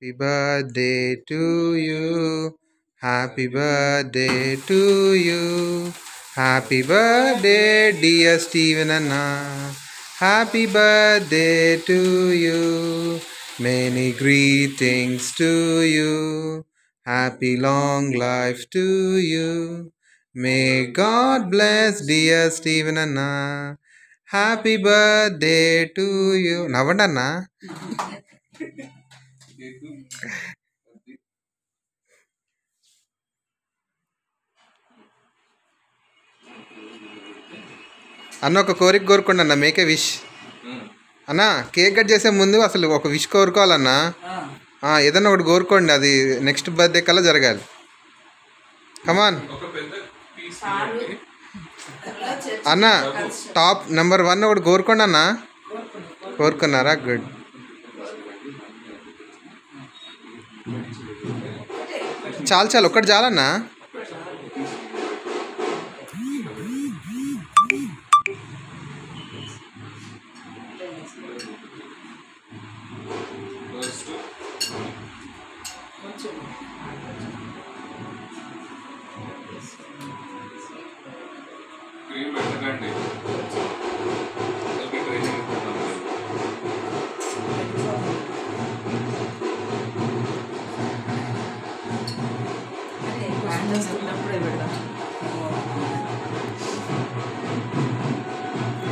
Happy birthday to you. Happy birthday to you. Happy birthday, dear Stephen Anna. Happy birthday to you. Many greetings to you. Happy long life to you. May God bless dear Stephen Anna. Happy birthday to you. నవ్వండి అన్నా. అన్న ఒక కోరిక కోరుకోండి అన్న, మేకే wish అన్న. Cake cut చేసే ముందు అసలు ఒక విష్ కోరుకోవాలన్నా. ఏదన్నా ఒకటి కోరుకోండి, అది నెక్స్ట్ బర్త్డే కల్లా జరగాలి. కమాన్ అన్న, టాప్ నెంబర్ 1 ఒకటి కోరుకోండి అన్న. కోరుకున్నారా? గుడ్. చాలు చాలు, ఒక్కటి చాలన్నా.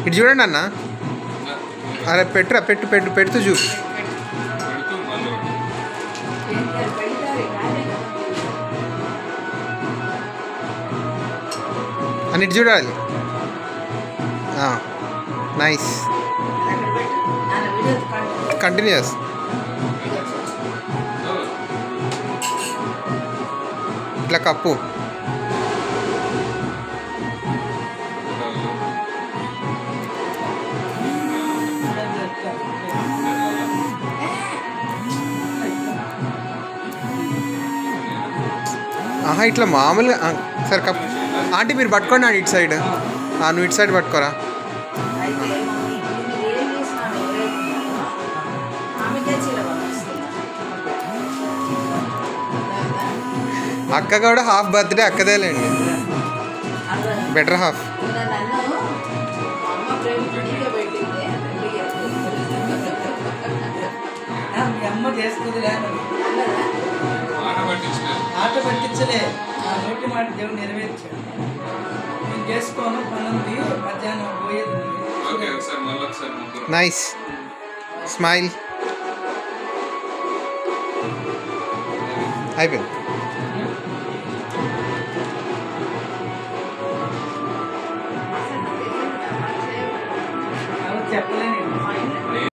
ఇటు చూడండి అన్న. అరే పెట్టురా, పెట్టు పెట్టు పెడుతూ చూ. అని ఇటు చూడాలి. Nice, continuous. ఇట్లా కప్పు. ఇట్లా మామూలుగా. సరే కప్ ఆంటీ మీరు పట్టుకోండి ఇటు సైడ్. నువ్వు ఇటు సైడ్ పట్టుకోరా. అక్క కూడా హాఫ్ బర్త్డే అక్కదేలేండి, బెటర్ హాఫ్. ఆట పట్టించలే, నోటి మాట దేవుడు నెరవేర్చాడు. నేను చేసుకోను, పనుంది, మధ్యాహ్నం పోయేది. Nice smile. అయిపోయింది. చెప్పలేను.